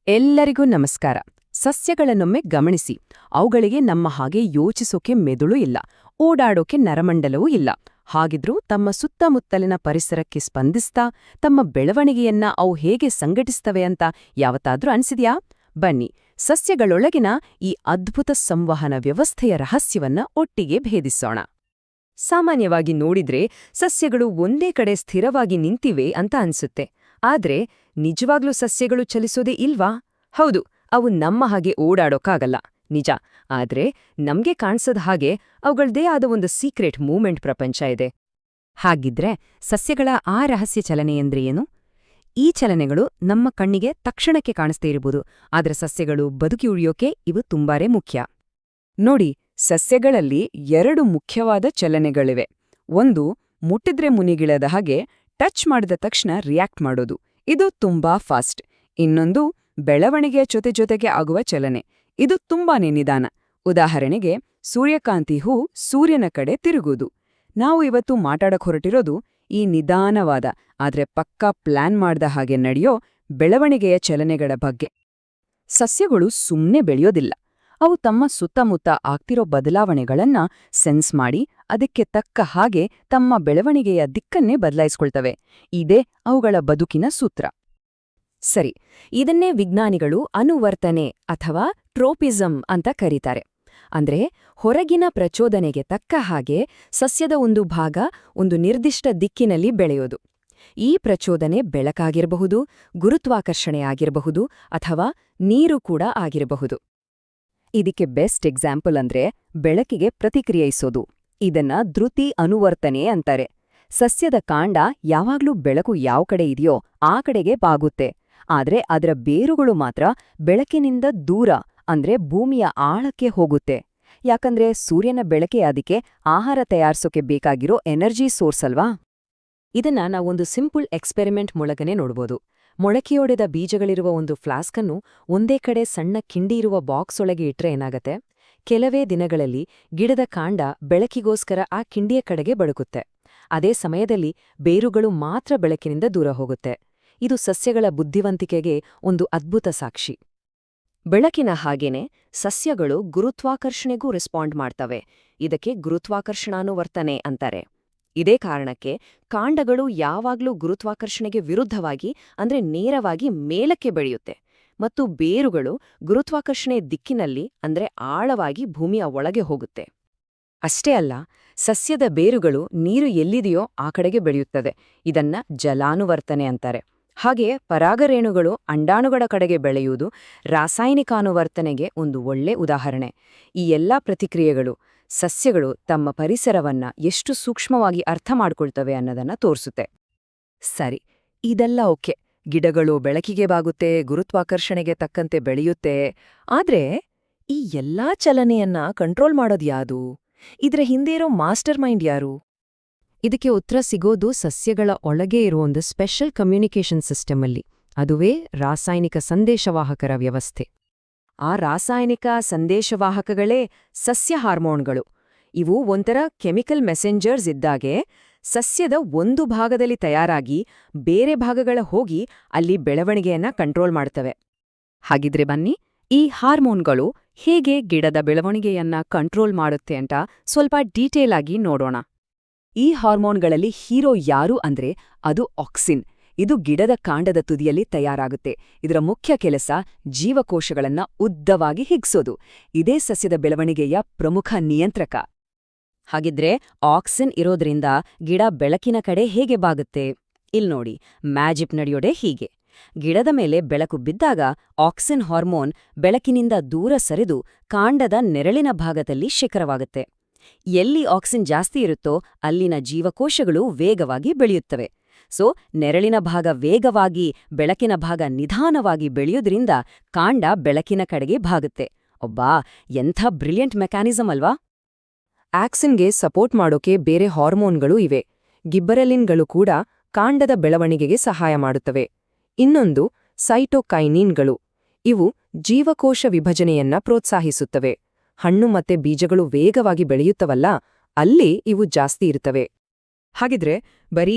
ಎಲ್ಲರಿಗೂ ನಮಸ್ಕಾರ. ಸಸ್ಯಗಳನ್ನೊಮ್ಮೆ ಗಮನಿಸಿ. ಅವುಗಳಿಗೆ ನಮ್ಮ ಹಾಗೆ ಯೋಚಿಸೋಕೆ ಮೆದುಳು ಇಲ್ಲ, ಓಡಾಡೋಕೆ ನರಮಂಡಲವೂ ಇಲ್ಲ. ಹಾಗಿದ್ರೂ ತಮ್ಮ ಸುತ್ತಮುತ್ತಲಿನ ಪರಿಸರಕ್ಕೆ ಸ್ಪಂದಿಸ್ತಾ ತಮ್ಮ ಬೆಳವಣಿಗೆಯನ್ನ ಅವು ಹೇಗೆ ಸಂಘಟಿಸ್ತವೆ ಅಂತ ಯಾವತ್ತಾದ್ರೂ ಅನ್ಸಿದ್ಯಾ? ಬನ್ನಿ, ಸಸ್ಯಗಳೊಳಗಿನ ಈ ಅದ್ಭುತ ಸಂವಹನ ವ್ಯವಸ್ಥೆಯ ರಹಸ್ಯವನ್ನ ಒಟ್ಟಿಗೆ ಭೇದಿಸೋಣ. ಸಾಮಾನ್ಯವಾಗಿ ನೋಡಿದ್ರೆ ಸಸ್ಯಗಳು ಒಂದೇ ಕಡೆ ಸ್ಥಿರವಾಗಿ ನಿಂತಿವೆ ಅಂತ ಅನ್ಸುತ್ತೆ. ಆದ್ರೆ ನಿಜವಾಗ್ಲೂ ಸಸ್ಯಗಳು ಚಲಿಸೋದೇ ಇಲ್ವಾ? ಹೌದು, ಅವು ನಮ್ಮ ಹಾಗೆ ಓಡಾಡೋಕ್ಕಾಗಲ್ಲ, ನಿಜ. ಆದ್ರೆ ನಮ್ಗೆ ಕಾಣಿಸದ ಹಾಗೆ ಅವುಗಳ್ದೇ ಆದ ಒಂದು ಸೀಕ್ರೆಟ್ ಮೂವ್ಮೆಂಟ್ ಪ್ರಪಂಚ ಇದೆ. ಹಾಗಿದ್ರೆ ಸಸ್ಯಗಳ ಆ ರಹಸ್ಯ ಚಲನೆ ಅಂದ್ರೆ ಏನು? ಈ ಚಲನೆಗಳು ನಮ್ಮ ಕಣ್ಣಿಗೆ ತಕ್ಷಣಕ್ಕೆ ಕಾಣಿಸ್ತೇ ಇರಬಹುದು, ಆದ್ರೆ ಸಸ್ಯಗಳು ಬದುಕಿ ಉಳಿಯೋಕೆ ಇವು ತುಂಬಾನೇ ಮುಖ್ಯ. ನೋಡಿ, ಸಸ್ಯಗಳಲ್ಲಿ ಎರಡು ಮುಖ್ಯವಾದ ಚಲನೆಗಳಿವೆ. ಒಂದು, ಮುಟ್ಟಿದ್ರೆ ಮುನಿಗಿಳದ ಹಾಗೆ ಟಚ್ ಮಾಡಿದ ತಕ್ಷಣ ರಿಯಾಕ್ಟ್ ಮಾಡೋದು, ಇದು ತುಂಬಾ ಫಾಸ್ಟ್. ಇನ್ನೊಂದು, ಬೆಳವಣಿಗೆಯ ಜೊತೆಗೆ ಆಗುವ ಚಲನೆ, ಇದು ತುಂಬಾನೇ ನಿಧಾನ. ಉದಾಹರಣೆಗೆ, ಸೂರ್ಯಕಾಂತಿ ಹೂ ಸೂರ್ಯನ ಕಡೆ ತಿರುಗುವುದು. ನಾವು ಇವತ್ತು ಮಾತಾಡಕ್ ಹೊರಟಿರೋದು ಈ ನಿಧಾನವಾದ ಆದ್ರೆ ಪಕ್ಕಾ ಪ್ಲಾನ್ ಮಾಡ್ದ ಹಾಗೆ ನಡೆಯೋ ಬೆಳವಣಿಗೆಯ ಚಲನೆಗಳ ಬಗ್ಗೆ. ಸಸ್ಯಗಳು ಸುಮ್ಮನೆ ಬೆಳೆಯೋದಿಲ್ಲ. ಅವು ತಮ್ಮ ಸುತ್ತಮುತ್ತ ಆಗ್ತಿರೋ ಬದಲಾವಣೆಗಳನ್ನ ಸೆನ್ಸ್ ಮಾಡಿ ಅದಕ್ಕೆ ತಕ್ಕ ಹಾಗೆ ತಮ್ಮ ಬೆಳವಣಿಗೆಯ ದಿಕ್ಕನ್ನೇ ಬದಲಾಯಿಸ್ಕೊಳ್ತವೆ. ಇದೇ ಅವುಗಳ ಬದುಕಿನ ಸೂತ್ರ. ಸರಿ, ಇದನ್ನೇ ವಿಜ್ಞಾನಿಗಳು ಅನುವರ್ತನೆ ಅಥವಾ ಟ್ರೋಪಿಸಂ ಅಂತ ಕರೀತಾರೆ. ಅಂದ್ರೆ ಹೊರಗಿನ ಪ್ರಚೋದನೆಗೆ ತಕ್ಕ ಹಾಗೆ ಸಸ್ಯದ ಒಂದು ಭಾಗ ಒಂದು ನಿರ್ದಿಷ್ಟ ದಿಕ್ಕಿನಲ್ಲಿ ಬೆಳೆಯೋದು. ಈ ಪ್ರಚೋದನೆ ಬೆಳಕಾಗಿರಬಹುದು, ಗುರುತ್ವಾಕರ್ಷಣೆ ಆಗಿರಬಹುದು, ಅಥವಾ ನೀರು ಕೂಡ ಆಗಿರಬಹುದು. ಇದಕ್ಕೆ ಬೆಸ್ಟ್ ಎಕ್ಸಾಂಪಲ್ ಅಂದ್ರೆ ಬೆಳಕಿಗೆ ಪ್ರತಿಕ್ರಿಯಿಸೋದು. ಇದನ್ನ ದ್ರುತಿ ಅನುವರ್ತನೆ ಅಂತಾರೆ. ಸಸ್ಯದ ಕಾಂಡ ಯಾವಾಗ್ಲೂ ಬೆಳಕು ಯಾವ ಕಡೆ ಇದೆಯೋ ಆ ಕಡೆಗೆ ಬಾಗುತ್ತೆ. ಆದ್ರೆ ಅದರ ಬೇರುಗಳು ಮಾತ್ರ ಬೆಳಕಿನಿಂದ ದೂರ, ಅಂದ್ರೆ ಭೂಮಿಯ ಆಳಕ್ಕೆ ಹೋಗುತ್ತೆ. ಯಾಕಂದ್ರೆ ಸೂರ್ಯನ ಬೆಳಕೆ ಅದಕ್ಕೆ ಆಹಾರ ತಯಾರಿಸೋಕೆ ಬೇಕಾಗಿರೋ ಎನರ್ಜಿ ಸೋರ್ಸ್ ಅಲ್ವಾ? ಇದನ್ನ ನಾವೊಂದು ಸಿಂಪಲ್ ಎಕ್ಸ್ಪೆರಿಮೆಂಟ್ ಮೂಲಕನೇ ನೋಡ್ಬೋದು. ಮೊಳಕೆಯೊಡೆದ ಬೀಜಗಳಿರುವ ಒಂದು ಫ್ಲಾಸ್ಕನ್ನು ಒಂದೇ ಕಡೆ ಸಣ್ಣ ಕಿಂಡಿಯಿರುವ ಬಾಕ್ಸ್ ಒಳಗೆ ಇಟ್ರೆ ಏನಾಗತ್ತೆ? ಕೆಲವೇ ದಿನಗಳಲ್ಲಿ ಗಿಡದ ಕಾಂಡ ಬೆಳಕಿಗೋಸ್ಕರ ಆ ಕಿಂಡಿಯ ಕಡೆಗೆ ಬಳುಕುತ್ತೆ. ಅದೇ ಸಮಯದಲ್ಲಿ ಬೇರುಗಳು ಮಾತ್ರ ಬೆಳಕಿನಿಂದ ದೂರ ಹೋಗುತ್ತೆ. ಇದು ಸಸ್ಯಗಳ ಬುದ್ಧಿವಂತಿಕೆಗೆ ಒಂದು ಅದ್ಭುತ ಸಾಕ್ಷಿ. ಬೆಳಕಿನ ಹಾಗೇನೆ ಸಸ್ಯಗಳು ಗುರುತ್ವಾಕರ್ಷಣೆಗೂ ರೆಸ್ಪಾಂಡ್ ಮಾಡ್ತವೆ. ಇದಕ್ಕೆ ಗುರುತ್ವಾಕರ್ಷಣಾನುವರ್ತನೆ ಅಂತಾರೆ. ಇದೇ ಕಾರಣಕ್ಕೆ ಕಾಂಡಗಳು ಯಾವಾಗ್ಲೂ ಗುರುತ್ವಾಕರ್ಷಣೆಗೆ ವಿರುದ್ಧವಾಗಿ, ಅಂದ್ರೆ ನೇರವಾಗಿ ಮೇಲಕ್ಕೆ ಬೆಳೆಯುತ್ತೆ, ಮತ್ತು ಬೇರುಗಳು ಗುರುತ್ವಾಕರ್ಷಣೆ ದಿಕ್ಕಿನಲ್ಲಿ, ಅಂದ್ರೆ ಆಳವಾಗಿ ಭೂಮಿಯ ಒಳಗೆ ಹೋಗುತ್ತೆ. ಅಷ್ಟೇ ಅಲ್ಲ, ಸಸ್ಯದ ಬೇರುಗಳು ನೀರು ಎಲ್ಲಿದೆಯೋ ಆ ಕಡೆಗೆ ಬೆಳೆಯುತ್ತದೆ. ಇದನ್ನ ಜಲಾನುವರ್ತನೆ ಅಂತಾರೆ. ಹಾಗೆಯೇ ಪರಾಗರೇಣುಗಳು ಅಂಡಾಣುಗಳ ಕಡೆಗೆ ಬೆಳೆಯುವುದು ರಾಸಾಯನಿಕಾನುವರ್ತನೆಗೆ ಒಂದು ಒಳ್ಳೆ ಉದಾಹರಣೆ. ಈ ಎಲ್ಲಾ ಪ್ರತಿಕ್ರಿಯೆಗಳು ಸಸ್ಯಗಳು ತಮ್ಮ ಪರಿಸರವನ್ನ ಎಷ್ಟು ಸೂಕ್ಷ್ಮವಾಗಿ ಅರ್ಥ ಮಾಡ್ಕೊಳ್ತವೆ ಅನ್ನೋದನ್ನ ತೋರಿಸುತ್ತೆ. ಸರಿ, ಇದೆಲ್ಲ ಓಕೆ. ಗಿಡಗಳು ಬೆಳಕಿಗೆ ಬಾಗುತ್ತೆ, ಗುರುತ್ವಾಕರ್ಷಣೆಗೆ ತಕ್ಕಂತೆ ಬೆಳೆಯುತ್ತೆ. ಆದ್ರೆ ಈ ಎಲ್ಲಾ ಚಲನೆಯನ್ನ ಕಂಟ್ರೋಲ್ ಮಾಡೋದ್ಯಾವುದು? ಇದ್ರ ಹಿಂದೆ ಇರೋ ಮಾಸ್ಟರ್ ಮೈಂಡ್ ಯಾರು? ಇದಕ್ಕೆ ಉತ್ತರ ಸಿಗೋದು ಸಸ್ಯಗಳ ಒಳಗೆ ಇರೋ ಒಂದು ಸ್ಪೆಷಲ್ ಕಮ್ಯುನಿಕೇಷನ್ ಸಿಸ್ಟಮ್ ಅಲ್ಲಿ. ಅದುವೇ ರಾಸಾಯನಿಕ ಸಂದೇಶವಾಹಕರ ವ್ಯವಸ್ಥೆ. ಆ ರಾಸಾಯನಿಕ ಸಂದೇಶವಾಹಕಗಳೇ ಸಸ್ಯ ಹಾರ್ಮೋನ್ಗಳು. ಇವು ಒಂಥರ ಕೆಮಿಕಲ್ ಮೆಸೆಂಜರ್ಸ್ ಇದ್ದಾಗೆ ಸಸ್ಯದ ಒಂದು ಭಾಗದಲ್ಲಿ ತಯಾರಾಗಿ ಬೇರೆ ಭಾಗಗಳ ಹೋಗಿ ಅಲ್ಲಿ ಬೆಳವಣಿಗೆಯನ್ನ ಕಂಟ್ರೋಲ್ ಮಾಡ್ತವೆ. ಹಾಗಿದ್ರೆ ಬನ್ನಿ, ಈ ಹಾರ್ಮೋನ್ಗಳು ಹೇಗೆ ಗಿಡದ ಬೆಳವಣಿಗೆಯನ್ನ ಕಂಟ್ರೋಲ್ ಮಾಡುತ್ತೆ ಅಂತ ಸ್ವಲ್ಪ ಡೀಟೇಲ್ ಆಗಿ ನೋಡೋಣ. ಈ ಹಾರ್ಮೋನ್ಗಳಲ್ಲಿ ಹೀರೋ ಯಾರು ಅಂದ್ರೆ ಅದು ಆಕ್ಸಿನ್. ಇದು ಗಿಡದ ಕಾಂಡದ ತುದಿಯಲ್ಲಿ ತಯಾರಾಗುತ್ತೆ. ಇದರ ಮುಖ್ಯ ಕೆಲಸ ಜೀವಕೋಶಗಳನ್ನ ಉದ್ದವಾಗಿ ಹಿಗ್ಸೋದು. ಇದೇ ಸಸ್ಯದ ಬೆಳವಣಿಗೆಯ ಪ್ರಮುಖ ನಿಯಂತ್ರಕ. ಹಾಗಿದ್ರೆ ಆಕ್ಸಿನ್ ಇರೋದ್ರಿಂದ ಗಿಡ ಬೆಳಕಿನ ಕಡೆ ಹೇಗೆ ಬಾಗುತ್ತೆ? ಇಲ್ನೋಡಿ, ಮ್ಯಾಜಿಕ್ ನಡೆಯೋಡೆ ಹೀಗೆ. ಗಿಡದ ಮೇಲೆ ಬೆಳಕು ಬಿದ್ದಾಗ ಆಕ್ಸಿನ್ ಹಾರ್ಮೋನ್ ಬೆಳಕಿನಿಂದ ದೂರ ಸರಿದು ಕಾಂಡದ ನೆರಳಿನ ಭಾಗದಲ್ಲಿ ಶಿಖರವಾಗುತ್ತೆ. ಎಲ್ಲಿ ಆಕ್ಸಿನ್ ಜಾಸ್ತಿ ಇರುತ್ತೋ ಅಲ್ಲಿನ ಜೀವಕೋಶಗಳು ವೇಗವಾಗಿ ಬೆಳೆಯುತ್ತವೆ. ಸೊ ನೆರಳಿನ ಭಾಗ ವೇಗವಾಗಿ, ಬೆಳಕಿನ ಭಾಗ ನಿಧಾನವಾಗಿ ಬೆಳೆಯೋದ್ರಿಂದ ಕಾಂಡ ಬೆಳಕಿನ ಕಡೆಗೆ ಭಾಗುತ್ತೆ. ಒಬ್ಬಾ, ಎಂಥ ಬ್ರಿಲಿಯಂಟ್ ಮೆಕ್ಯಾನಿಸಮ್ ಅಲ್ವಾ? ಆಕ್ಸಿನ್ಗೆ ಸಪೋರ್ಟ್ ಮಾಡೋಕೆ ಬೇರೆ ಹಾರ್ಮೋನ್ಗಳು ಇವೆ. ಗಿಬ್ಬರೆಲಿನ್ಗಳು ಕೂಡ ಕಾಂಡದ ಬೆಳವಣಿಗೆಗೆ ಸಹಾಯ ಮಾಡುತ್ತವೆ. ಇನ್ನೊಂದು ಸೈಟೋಕೈನಿನ್ಗಳು. ಇವು ಜೀವಕೋಶ ವಿಭಜನೆಯನ್ನ ಪ್ರೋತ್ಸಾಹಿಸುತ್ತವೆ. ಹಣ್ಣು ಮತ್ತೆ ಬೀಜಗಳು ವೇಗವಾಗಿ ಬೆಳೆಯುತ್ತವಲ್ಲ, ಅಲ್ಲಿ ಇವು ಜಾಸ್ತಿ ಇರುತ್ತವೆ. ಹಾಗಿದ್ರೆ ಬರೀ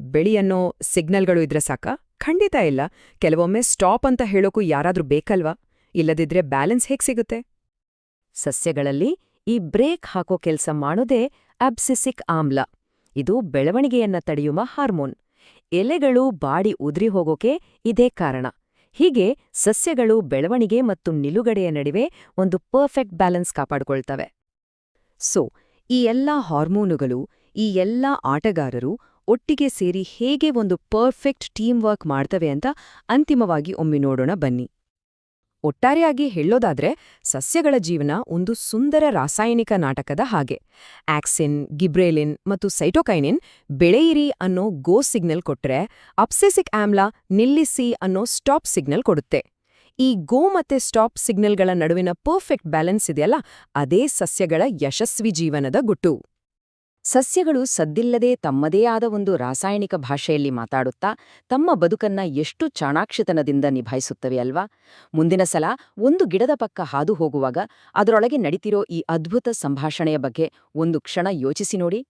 ಬೆಳಿ ಅನ್ನೋ ಸಿಗ್ನಲ್ಗಳು ಇದ್ರೆ ಸಾಕ? ಖಂಡಿತ ಇಲ್ಲ. ಕೆಲವೊಮ್ಮೆ ಸ್ಟಾಪ್ ಅಂತ ಹೇಳೋಕು ಯಾರಾದ್ರೂ ಬೇಕಲ್ವಾ? ಇಲ್ಲದಿದ್ರೆ ಬ್ಯಾಲೆನ್ಸ್ ಹೇಗ್ ಸಿಗುತ್ತೆ? ಸಸ್ಯಗಳಲ್ಲಿ ಈ ಬ್ರೇಕ್ ಹಾಕೋ ಕೆಲ್ಸ ಮಾಡೋದೇ ಅಬ್ಸಿಸಿಕ್ ಆಮ್ಲ. ಇದು ಬೆಳವಣಿಗೆಯನ್ನ ತಡೆಯುವ ಹಾರ್ಮೋನ್. ಎಲೆಗಳು ಬಾಡಿ ಉದುರಿ ಹೋಗೋಕೆ ಇದೇ ಕಾರಣ. ಹೀಗೆ ಸಸ್ಯಗಳು ಬೆಳವಣಿಗೆ ಮತ್ತು ನಿಲುಗಡೆಯ ನಡುವೆ ಒಂದು ಪರ್ಫೆಕ್ಟ್ ಬ್ಯಾಲೆನ್ಸ್ ಕಾಪಾಡ್ಕೊಳ್ತವೆ. ಸೊ, ಈ ಎಲ್ಲಾ ಹಾರ್ಮೋನುಗಳು, ಈ ಎಲ್ಲಾ ಆಟಗಾರರು ಒಟ್ಟಿಗೆ ಸೇರಿ ಹೇಗೆ ಒಂದು ಪರ್ಫೆಕ್ಟ್ ಟೀಮ್ ವರ್ಕ್ ಮಾಡ್ತವೆ ಅಂತ ಅಂತಿಮವಾಗಿ ಒಮ್ಮೆ ನೋಡೋಣ ಬನ್ನಿ. ಒಟ್ಟಾರೆಯಾಗಿ ಹೇಳೋದಾದ್ರೆ ಸಸ್ಯಗಳ ಜೀವನ ಒಂದು ಸುಂದರ ರಾಸಾಯನಿಕ ನಾಟಕದ ಹಾಗೆ. ಆಕ್ಸಿನ್, ಗಿಬ್ರೇಲಿನ್ ಮತ್ತು ಸೈಟೋಕೈನಿನ್ ಬೆಳೆಯಿರಿ ಅನ್ನೋ ಗೋ ಸಿಗ್ನಲ್ ಕೊಟ್ರೆ, ಅಬ್ಸೆಸಿಕ್ ಆಮ್ಲ ನಿಲ್ಲಿಸಿ ಅನ್ನೋ ಸ್ಟಾಪ್ ಸಿಗ್ನಲ್ ಕೊಡುತ್ತೆ. ಈ ಗೋ ಮತ್ತೆ ಸ್ಟಾಪ್ ಸಿಗ್ನಲ್ಗಳ ನಡುವಿನ ಪರ್ಫೆಕ್ಟ್ ಬ್ಯಾಲೆನ್ಸ್ ಇದೆಯಲ್ಲ, ಅದೇ ಸಸ್ಯಗಳ ಯಶಸ್ವಿ ಜೀವನದ ಗುಟ್ಟು. ಸಸ್ಯಗಳು ಸದ್ದಿಲ್ಲದೆ ತಮ್ಮದೇ ಆದ ಒಂದು ರಾಸಾಯನಿಕ ಭಾಷೆಯಲ್ಲಿ ಮಾತಾಡುತ್ತಾ ತಮ್ಮ ಬದುಕನ್ನ ಎಷ್ಟು ಚಾಣಾಕ್ಷತನದಿಂದ ನಿಭಾಯಿಸುತ್ತವೆ ಅಲ್ವಾ? ಮುಂದಿನ ಸಲ ಒಂದು ಗಿಡದ ಪಕ್ಕ ಹಾದು ಹೋಗುವಾಗ ಅದರೊಳಗೆ ನಡೀತಿರೋ ಈ ಅದ್ಭುತ ಸಂಭಾಷಣೆಯ ಬಗ್ಗೆ ಒಂದು ಕ್ಷಣ ಯೋಚಿಸಿ ನೋಡಿ.